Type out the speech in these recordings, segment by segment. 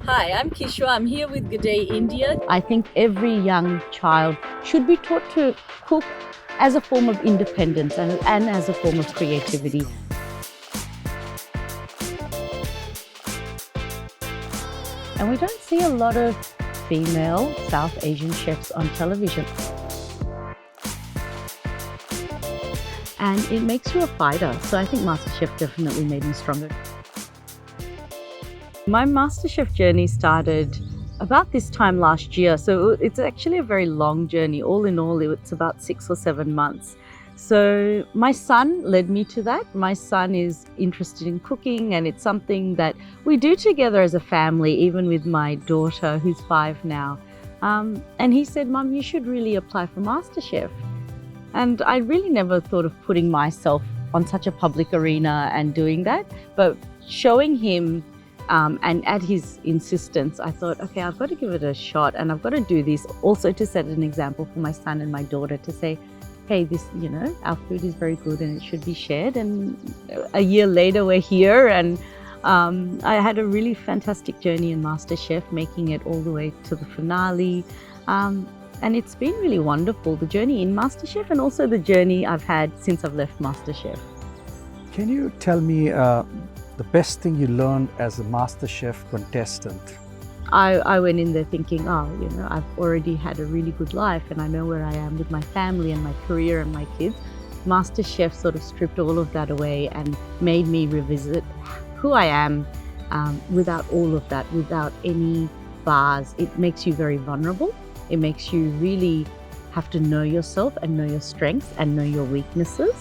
Hi, I'm Kishwa. I'm here with Good Day India. I think every young child should be taught to cook as a form of independence and as a form of creativity. And we don't see a lot of female South Asian chefs on television. And it makes you a fighter. So I think MasterChef definitely made me stronger. My MasterChef journey started about this time last year. So it's actually a very long journey. All in all, it's about 6 or 7 months. So my son led me to that. My son is interested in cooking, and it's something that we do together as a family, even with my daughter, who's 5 now. And he said, "Mum, you should really apply for MasterChef." And I really never thought of putting myself on such a public arena and doing that, but showing him and at his insistence, I thought, okay, I've got to give it a shot, and I've got to do this also to set an example for my son and my daughter to say, hey, this, our food is very good and it should be shared. And a year later, we're here, and I had a really fantastic journey in MasterChef, making it all the way to the finale. And it's been really wonderful, the journey in MasterChef and also the journey I've had since I've left MasterChef. Can you tell me the best thing you learned as a MasterChef contestant? I went in there thinking, I've already had a really good life and I know where I am with my family and my career and my kids. MasterChef sort of stripped all of that away and made me revisit who I am without all of that, without any bars. It makes you very vulnerable. It makes you really have to know yourself and know your strengths and know your weaknesses.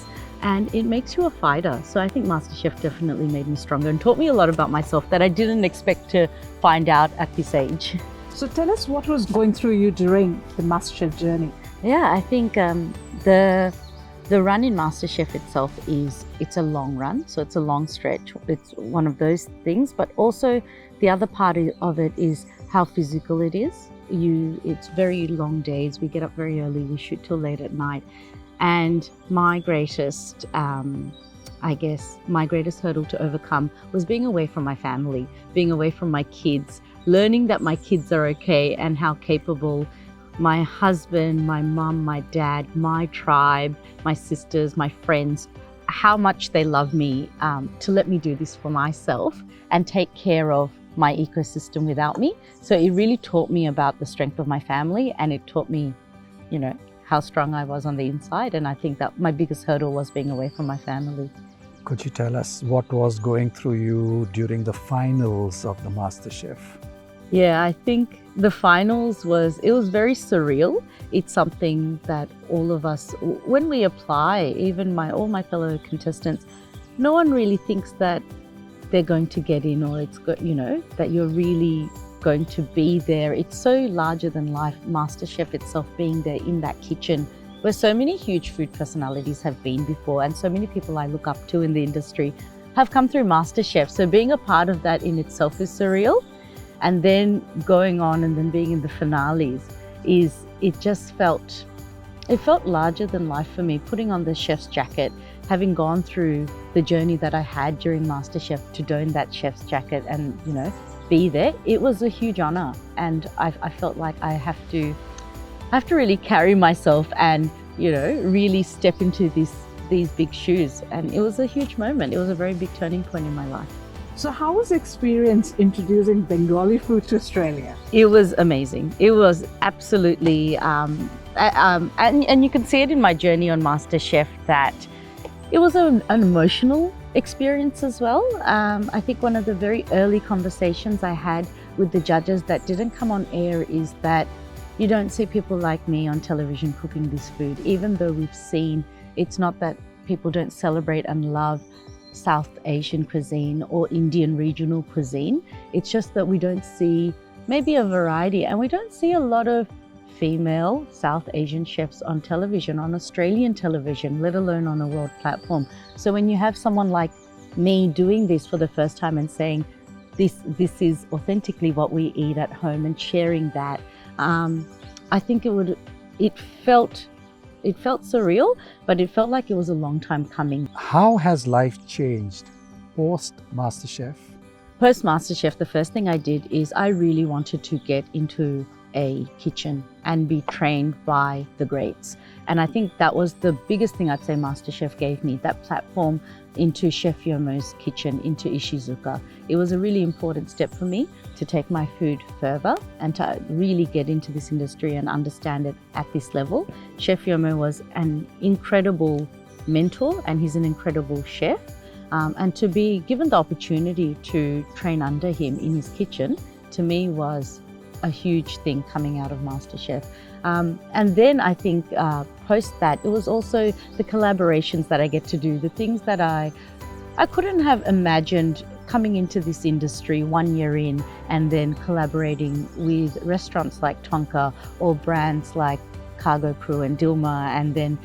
And it makes you a fighter. So I think MasterChef definitely made me stronger and taught me a lot about myself that I didn't expect to find out at this age. So tell us what was going through you during the MasterChef journey. Yeah, I think the run in MasterChef itself it's a long run. So it's a long stretch. It's one of those things. But also the other part of it is how physical it is. It's very long days. We get up very early. We shoot till late at night. And my greatest hurdle to overcome was being away from my family, being away from my kids, learning that my kids are okay and how capable my husband, my mum, my dad, my tribe, my sisters, my friends, how much they love me to let me do this for myself and take care of my ecosystem without me. So it really taught me about the strength of my family, and it taught me, how strong I was on the inside. And I think that my biggest hurdle was being away from my family. Could you tell us what was going through you during the finals of the MasterChef? Yeah, I think the finals was very surreal. It's something that all of us, when we apply, even all my fellow contestants, no one really thinks that they're going to get in, or that you're really going to be there. It's so larger than life, MasterChef itself being there in that kitchen where so many huge food personalities have been before, and so many people I look up to in the industry have come through MasterChef. So being a part of that in itself is surreal. And then going on and then being in the finales it felt larger than life for me, putting on the chef's jacket, having gone through the journey that I had during MasterChef to don that chef's jacket and, be there. It was a huge honor, and I felt like I have to really carry myself and, really step into these big shoes. And it was a huge moment. It was a very big turning point in my life. So how was the experience introducing Bengali food to Australia? It was amazing. It was absolutely, and you can see it in my journey on MasterChef that it was an emotional experience as well. I think one of the very early conversations I had with the judges that didn't come on air is that you don't see people like me on television cooking this food, even though we've seen, it's not that people don't celebrate and love South Asian cuisine or Indian regional cuisine. It's just that we don't see maybe a variety, and we don't see a lot of female South Asian chefs on television, on Australian television, let alone on a world platform. So when you have someone like me doing this for the first time and saying, this is authentically what we eat at home, and sharing that, I think it felt surreal, but it felt like it was a long time coming. How has life changed post MasterChef? Post MasterChef, the first thing I did is I really wanted to get into a kitchen and be trained by the greats. And I think that was the biggest thing I'd say MasterChef gave me, that platform into Chef Yomo's kitchen, into Ishizuka. It was a really important step for me to take my food further and to really get into this industry and understand it at this level. Chef Yomo was an incredible mentor and he's an incredible chef. And to be given the opportunity to train under him in his kitchen, to me was a huge thing coming out of MasterChef. And then I think post that, it was also the collaborations that I get to do, the things that I couldn't have imagined coming into this industry 1 year in, and then collaborating with restaurants like Tonka or brands like Cargo Crew and Dilma, and then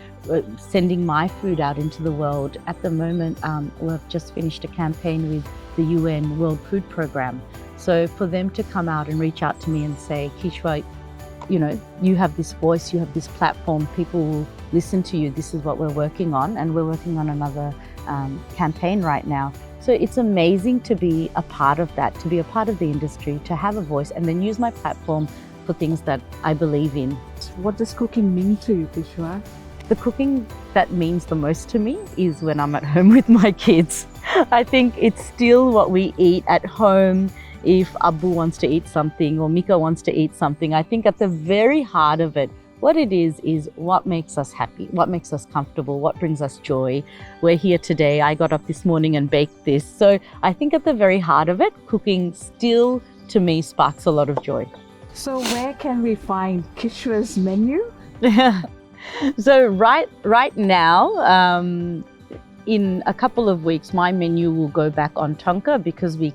sending my food out into the world. At the moment, we've just finished a campaign with the UN World Food Programme. So for them to come out and reach out to me and say, Kishwa, you know, you have this voice, you have this platform, people will listen to you, this is what we're working on, and we're working on another campaign right now. So it's amazing to be a part of that, to be a part of the industry, to have a voice, and then use my platform for things that I believe in. What does cooking mean to you, Kishwa? The cooking that means the most to me is when I'm at home with my kids. I think it's still what we eat at home. If Abu wants to eat something or Mika wants to eat something, I think at the very heart of it, what it is what makes us happy, what makes us comfortable, what brings us joy. We're here today. I got up this morning and baked this. So I think at the very heart of it, cooking still, to me, sparks a lot of joy. So where can we find Kishwa's menu? So right now, in a couple of weeks, my menu will go back on Tonka because we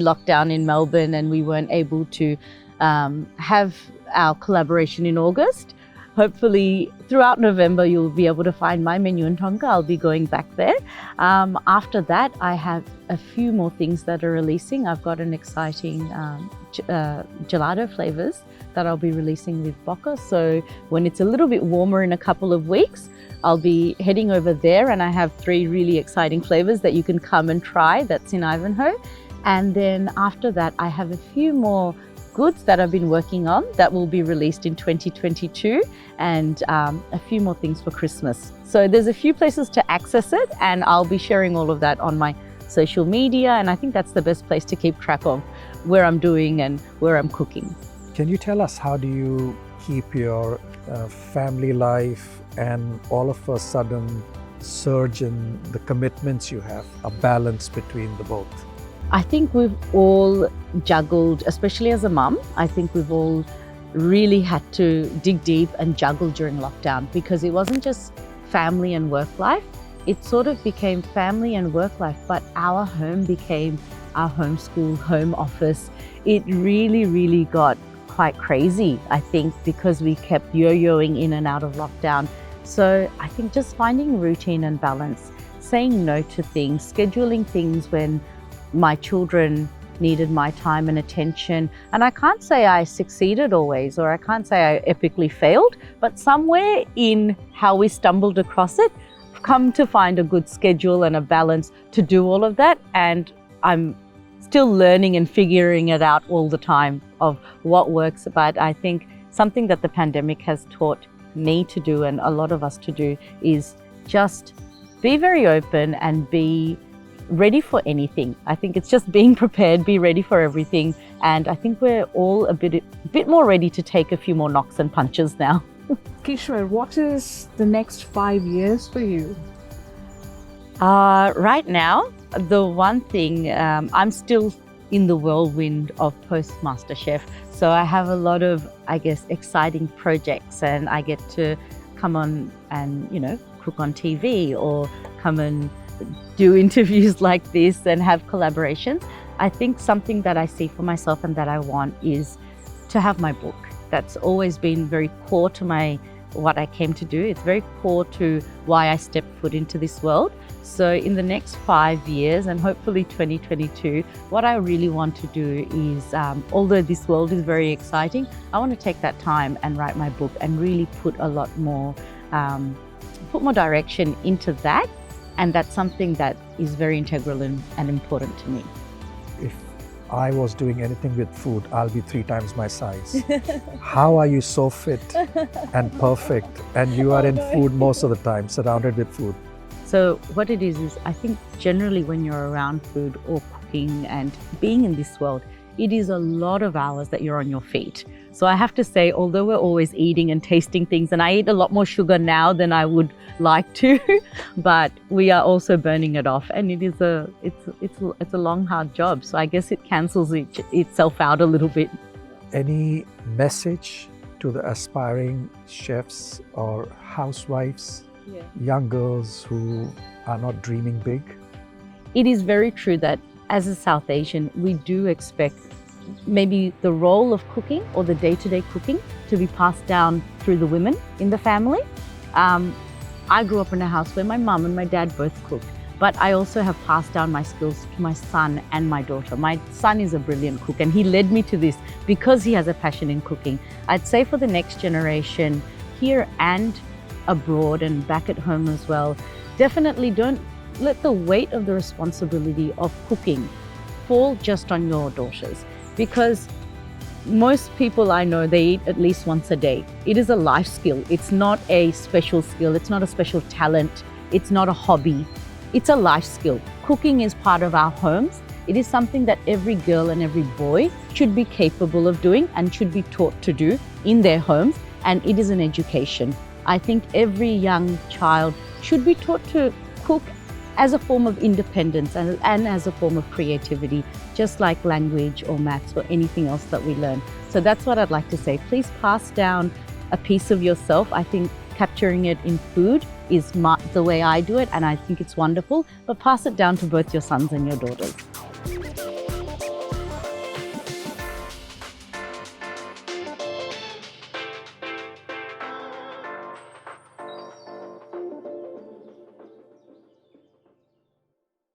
locked down in Melbourne and we weren't able to have our collaboration in August. Hopefully throughout November, you'll be able to find my menu in Tonka. I'll be going back there. After that, I have a few more things that are releasing. I've got an exciting gelato flavors that I'll be releasing with Boca. So when it's a little bit warmer in a couple of weeks, I'll be heading over there, and I have 3 really exciting flavors that you can come and try. That's in Ivanhoe. And then after that, I have a few more goods that I've been working on that will be released in 2022, and a few more things for Christmas. So there's a few places to access it, and I'll be sharing all of that on my social media, and I think that's the best place to keep track of where I'm doing and where I'm cooking. Can you tell us, how do you keep your family life and all of a sudden surge in the commitments you have, a balance between the both? I think we've all juggled, especially as a mum, I think we've all really had to dig deep and juggle during lockdown, because it wasn't just family and work life, it sort of became family and work life, but our home became our homeschool, home office. It really got quite crazy, I think, because we kept yo-yoing in and out of lockdown. So I think just finding routine and balance, saying no to things, scheduling things when my children needed my time and attention. And I can't say I succeeded always, or I can't say I epically failed, but somewhere in how we stumbled across it, I've come to find a good schedule and a balance to do all of that. And I'm still learning and figuring it out all the time of what works. But I think something that the pandemic has taught me to do, and a lot of us to do, is just be very open and be ready for anything. I think it's just being prepared, be ready for everything. And I think we're all a bit more ready to take a few more knocks and punches now. Kishwa, what is the next 5 years for you? Right now, the one thing, I'm still in the whirlwind of post MasterChef. So I have a lot of, I guess, exciting projects, and I get to come on and, you know, cook on TV or come and do interviews like this and have collaborations. I think something that I see for myself and that I want is to have my book. That's always been very core to what I came to do. It's very core to why I stepped foot into this world. So in the next 5 years, and hopefully 2022, what I really want to do is, although this world is very exciting, I want to take that time and write my book and really put a lot more, put more direction into that. And that's something that is very integral and important to me. If I was doing anything with food, I'll be 3 times my size. How are you so fit and perfect and you are in food most of the time, surrounded with food? So what it is I think generally when you're around food or cooking and being in this world, it is a lot of hours that you're on your feet. So I have to say, although we're always eating and tasting things, and I eat a lot more sugar now than I would like to, but we are also burning it off, and it's a long, hard job. So I guess it cancels itself out a little bit. Any message to the aspiring chefs or housewives, young girls who are not dreaming big? It is very true that as a South Asian, we do expect maybe the role of cooking or the day-to-day cooking to be passed down through the women in the family. I grew up in a house where my mum and my dad both cooked, but I also have passed down my skills to my son and my daughter. My son is a brilliant cook and he led me to this because he has a passion in cooking. I'd say for the next generation, here and abroad and back at home as well, definitely don't let the weight of the responsibility of cooking fall just on your daughters, because most people I know, they eat at least once a day. It is a life skill. It's not a special skill. It's not a special talent. It's not a hobby. It's a life skill. Cooking is part of our homes. It is something that every girl and every boy should be capable of doing and should be taught to do in their homes. And it is an education. I think every young child should be taught to cook as a form of independence and as a form of creativity, just like language or maths or anything else that we learn. So that's what I'd like to say. Please pass down a piece of yourself. I think capturing it in food is the way I do it, and I think it's wonderful, but pass it down to both your sons and your daughters.